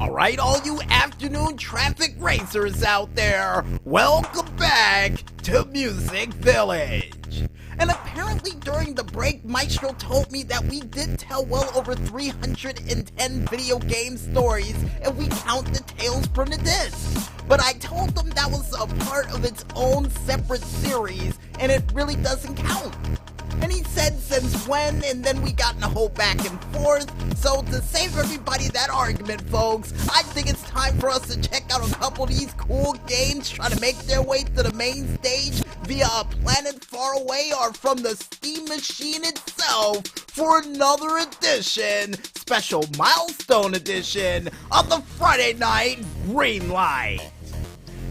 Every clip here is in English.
Alright, all you afternoon traffic racers out there, welcome back to MusicVillage. And apparently during the break, Maestro told me that we did tell well over 310 video game stories if we count the tales from the disc. But I told him that was a part of its own separate series, and it really doesn't count. And he said since when, and then we got in a whole back and forth. So to save everybody that argument, folks, I think it's time for us to check out a couple of these cool games trying to make their way to the main stage via a planet far away or from the Steam machine itself for another edition, special milestone edition of the Friday night Greenlight.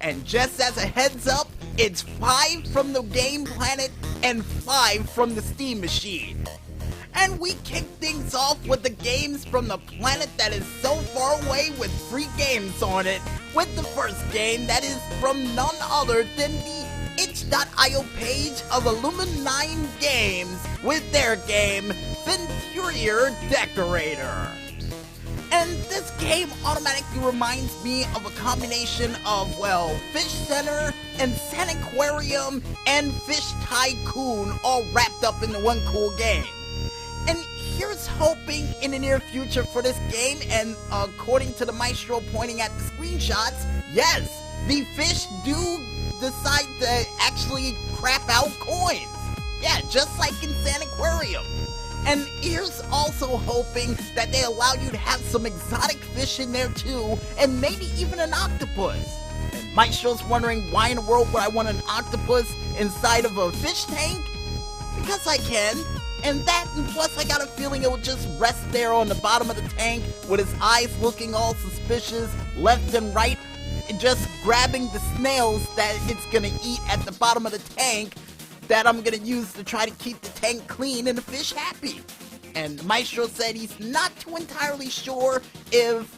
And just as a heads up, it's 5 from the game planet and 5 from the Steam machine. And we kick things off with the games from the planet that is so far away with free games on it, with the first game that is from none other than the itch.io page of Illumi9 Games with their game, Interior Decorator. And this game automatically reminds me of a combination of, well, Fish Center and Sanaquarium and Fish Tycoon all wrapped up into one cool game. And here's hoping in the near future for this game, and according to the Maestro pointing at the screenshots, yes, the fish do decide to actually crap out coins. Yeah, just like in Sanaquarium. And here's also hoping that they allow you to have some exotic fish in there too, and maybe even an octopus. And Maestro's wondering why in the world would I want an octopus inside of a fish tank? Because I can. And that, and plus I got a feeling it will just rest there on the bottom of the tank with his eyes looking all suspicious left and right, just grabbing the snails that it's gonna eat at the bottom of the tank that I'm gonna use to try to keep the tank clean and the fish happy. And Maestro said he's not too entirely sure if,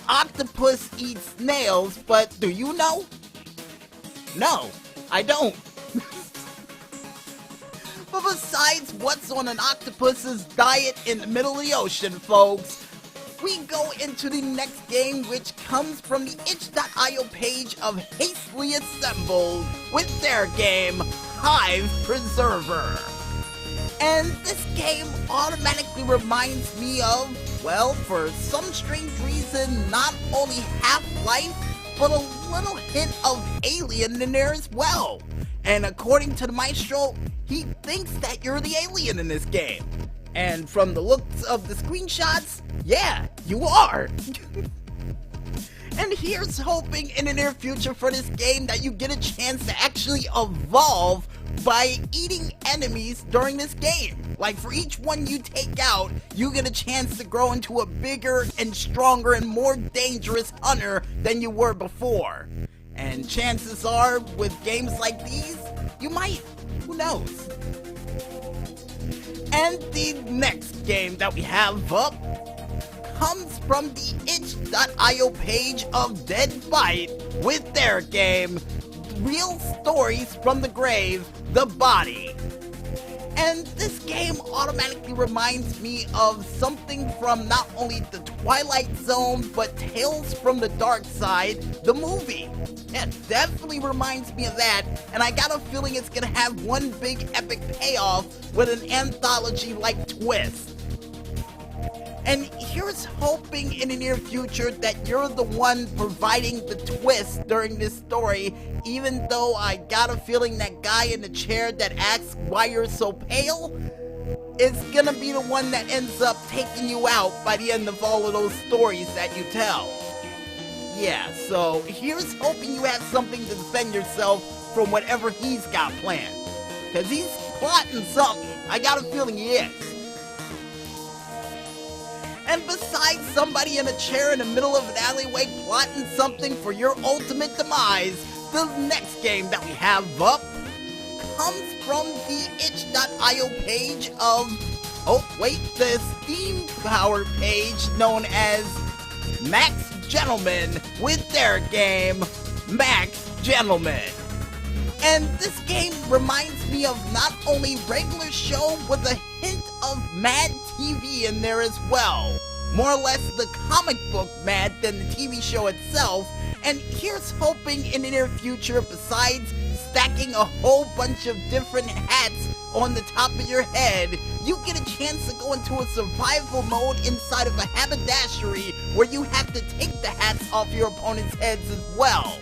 octopus eats snails, but do you know? No, I don't. But besides what's on an octopus's diet in the middle of the ocean, folks, we go into the next game, which comes from the itch.io page of Hastily Assembled with their game, Hive Preserver. And this game automatically reminds me of, well, for some strange reason, not only Half-Life, but a little hint of Alien in there as well. And according to the Maestro, he thinks that you're the alien in this game. And from the looks of the screenshots, yeah, you are. And here's hoping in the near future for this game that you get a chance to actually evolve by eating enemies during this game. Like for each one you take out, you get a chance to grow into a bigger and stronger and more dangerous hunter than you were before. And chances are, with games like these, you might. Who knows? And the next game that we have up comes from the itch.io page of Dead Bite with their game, Real Stories from the Grave, The Body. And this game automatically reminds me of something from not only the Twilight Zone, but Tales from the Dark Side, the movie. Yeah, it definitely reminds me of that, and I got a feeling it's gonna have one big epic payoff with an anthology-like twist. And here's hoping in the near future that you're the one providing the twist during this story, even though I got a feeling that guy in the chair that asks why you're so pale is gonna be the one that ends up taking you out by the end of all of those stories that you tell. Yeah, so here's hoping you have something to defend yourself from whatever he's got planned. Cause he's plotting something. I got a feeling he is. And besides somebody in a chair in the middle of an alleyway plotting something for your ultimate demise, the next game that we have up comes from the itch.io page of, the Steam Power page known as Max Gentleman with their game, Max Gentleman. And this game reminds me of not only regular show with a hint of Mad TV in there as well. more or less the comic book Matt than the TV show itself, and here's hoping in the near future, besides stacking a whole bunch of different hats on the top of your head, you get a chance to go into a survival mode inside of a haberdashery where you have to take the hats off your opponent's heads as well.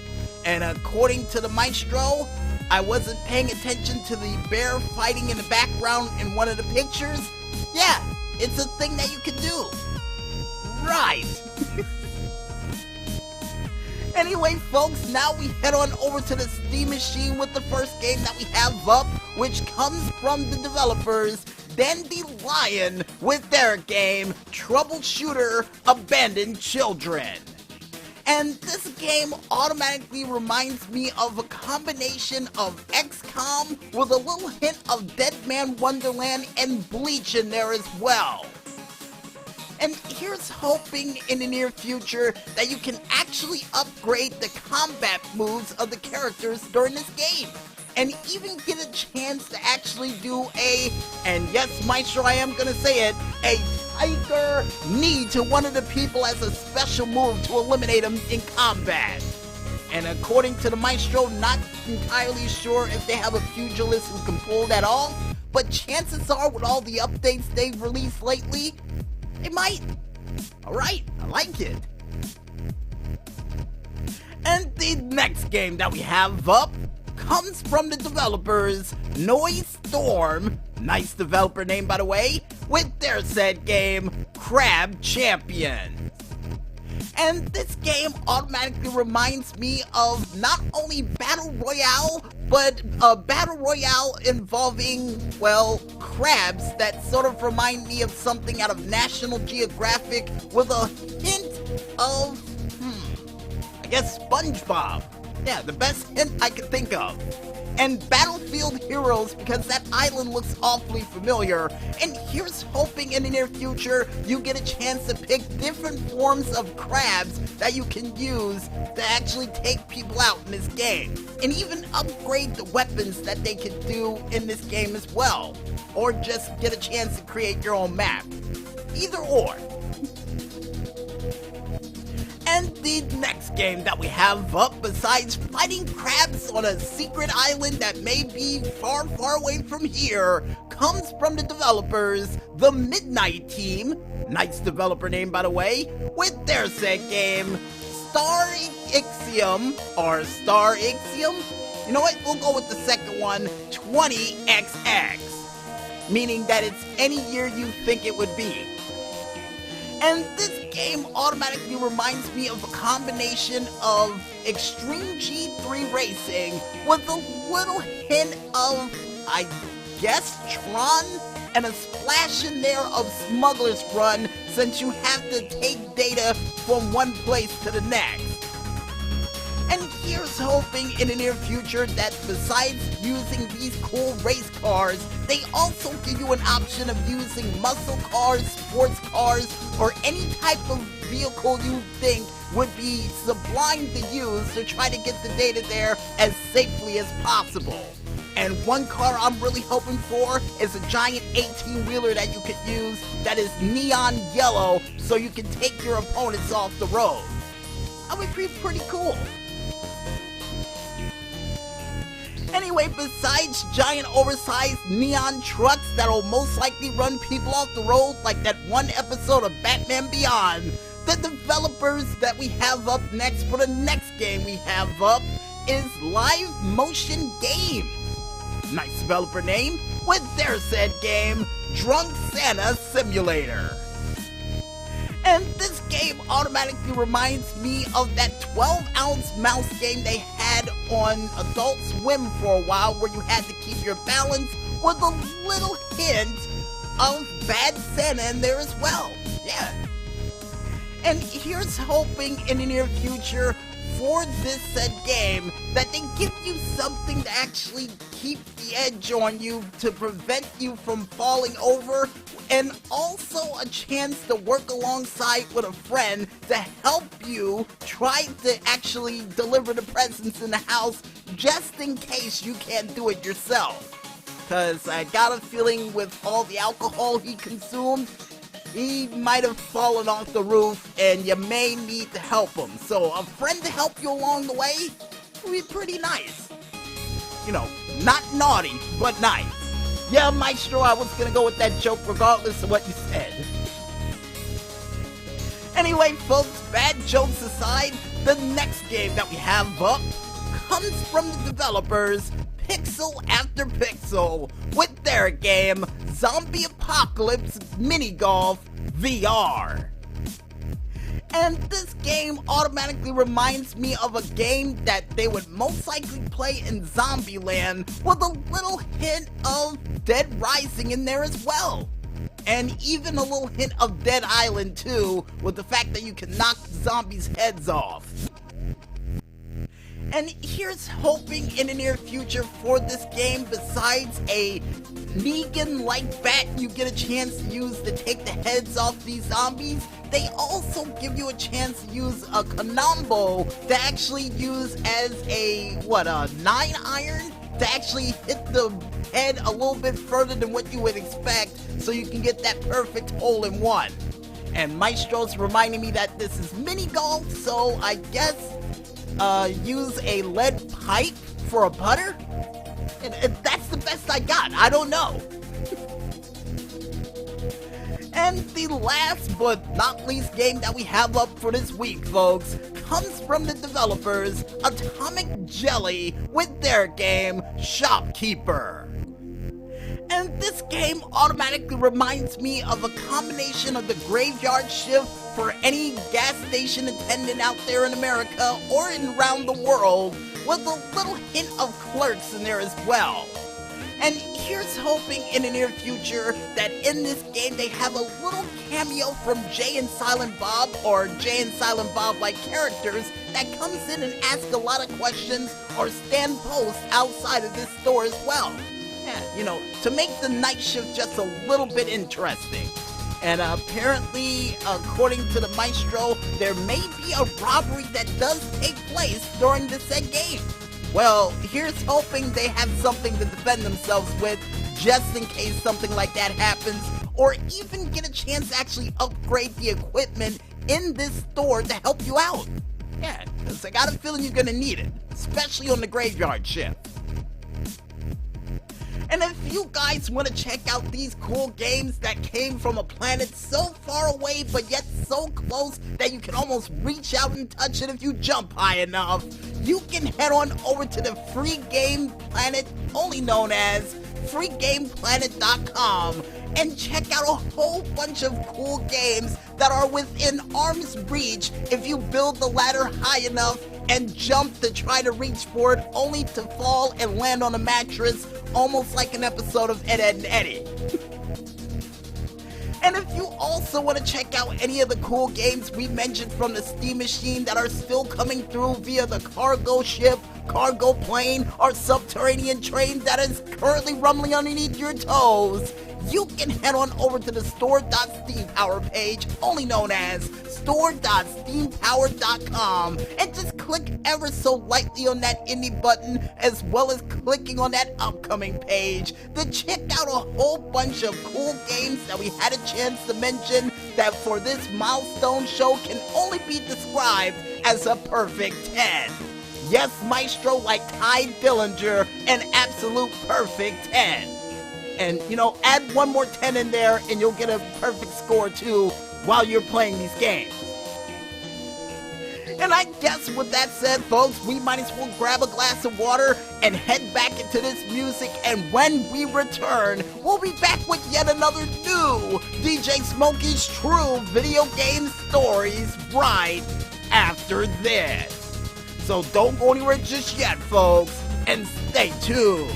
And according to the maestro, I wasn't paying attention to the bear fighting in the background in one of the pictures. Yeah, it's a thing that you can do. Right. Anyway, folks, now we head on over to the Steam machine with the first game that we have up, which comes from the developers Dandelion with their game, Troubleshooter Abandoned Children. And this game automatically reminds me of a combination of XCOM with a little hint of Dead Man Wonderland and Bleach in there as well. And here's hoping in the near future that you can actually upgrade the combat moves of the characters during this game. And even get a chance to actually do and yes, Maestro, I am gonna say it, a tiger knee to one of the people as a special move to eliminate them in combat. And according to the Maestro, not entirely sure if they have a pugilist who can pull that off, but chances are with all the updates they've released lately, it might. Alright, I like it. And the next game that we have up comes from the developers Noise Storm, nice developer name by the way, with their said game, Crab Champions. And this game automatically reminds me of not only Battle Royale, but a Battle Royale involving, well, crabs that sort of remind me of something out of National Geographic with a hint of, I guess SpongeBob. Yeah, the best hint I could think of. And Battlefield Heroes, because that island looks awfully familiar, and here's hoping in the near future you get a chance to pick different forms of crabs that you can use to actually take people out in this game, and even upgrade the weapons that they can do in this game as well, or just get a chance to create your own map. Either or. And the next game that we have up, besides fighting crabs on a secret island that may be far, far away from here, comes from the developers, the Midnight Team, nice developer name by the way, with their said game, Star Ixiom, or Star Ixiom? You know what, we'll go with the second one, 20XX, meaning that it's any year you think it would be. And this game automatically reminds me of a combination of Extreme G3 Racing with a little hint of, I guess, Tron, and a splash in there of Smuggler's Run since you have to take data from one place to the next. And here's hoping in the near future that besides using these cool race cars, they also give you an option of using muscle cars, sports cars, or any type of vehicle you think would be sublime to use to try to get the data there as safely as possible. And one car I'm really hoping for is a giant 18-wheeler that you could use that is neon yellow so you can take your opponents off the road. That would be pretty cool. Anyway, besides giant oversized neon trucks that'll most likely run people off the road like that one episode of Batman Beyond, the developers that we have up next for the next game we have up is Live Motion Games. Nice developer name with their said game, Drunk Santa Simulator. And this game automatically reminds me of that 12-ounce mouse game they had on Adult Swim for a while where you had to keep your balance with a little hint of Bad Santa in there as well. Yeah. And here's hoping in the near future for this said game that they give you something to actually keep the edge on you to prevent you from falling over, and also a chance to work alongside with a friend to help you try to actually deliver the presents in the house just in case you can't do it yourself. Cause I got a feeling with all the alcohol he consumed, he might have fallen off the roof and you may need to help him. So a friend to help you along the way would be pretty nice. You know, not naughty, but nice. Yeah, Maestro, I was gonna go with that joke regardless of what you said. Anyway, folks, bad jokes aside, the next game that we have up comes from the developers Pixel After Pixel with their game Zombie Apocalypse Mini Golf VR. And this game automatically reminds me of a game that they would most likely play in Zombieland with a little hint of Dead Rising in there as well. And even a little hint of Dead Island too, with the fact that you can knock zombies' heads off. And here's hoping in the near future for this game, besides a Negan-like bat you get a chance to use to take the heads off these zombies, they also give you a chance to use a Kanambo to actually use as a 9-iron to actually hit the head a little bit further than what you would expect, so you can get that perfect hole-in-one. And Maestro's reminding me that this is mini golf, so I guess use a lead pipe for a putter? And that's the best I got, I don't know. And the last but not least game that we have up for this week, folks, comes from the developers Atomic Jelly with their game Shopkeeper. And this game automatically reminds me of a combination of the Graveyard Shift for any gas station attendant out there in America or around the world, with a little hint of Clerks in there as well. And here's hoping in the near future that in this game they have a little cameo from Jay and Silent Bob, or Jay and Silent Bob-like characters that comes in and asks a lot of questions or stand posts outside of this store as well. Yeah, you know, to make the night shift just a little bit interesting. And apparently, according to the Maestro, there may be a robbery that does take place during the said game. Well, here's hoping they have something to defend themselves with, just in case something like that happens, or even get a chance to actually upgrade the equipment in this store to help you out. Yeah, because I got a feeling you're gonna need it, especially on the Graveyard Shift. And if you guys want to check out these cool games that came from a planet so far away but yet so close that you can almost reach out and touch it if you jump high enough, you can head on over to the free game planet, only known as freegameplanet.com, and check out a whole bunch of cool games that are within arm's reach if you build the ladder high enough and jump to try to reach for it, only to fall and land on a mattress, almost like an episode of Ed, Edd n Eddy. And if you also want to check out any of the cool games we mentioned from the Steam Machine that are still coming through via the cargo ship, cargo plane, or subterranean train that is currently rumbling underneath your toes, you can head on over to the store.steampower page, only known as store.steampower.com, and just click ever so lightly on that Indy button, as well as clicking on that upcoming page to check out a whole bunch of cool games that we had a chance to mention that for this milestone show can only be described as a perfect 10. Yes, Maestro, like Ty Dillinger, an absolute perfect 10. And, you know, add one more 10 in there and you'll get a perfect score too while you're playing these games. And I guess with that said, folks, we might as well grab a glass of water and head back into this music, and when we return, we'll be back with yet another new DJ Smokey's True Video Game Stories right after this. So don't go anywhere just yet, folks, and stay tuned.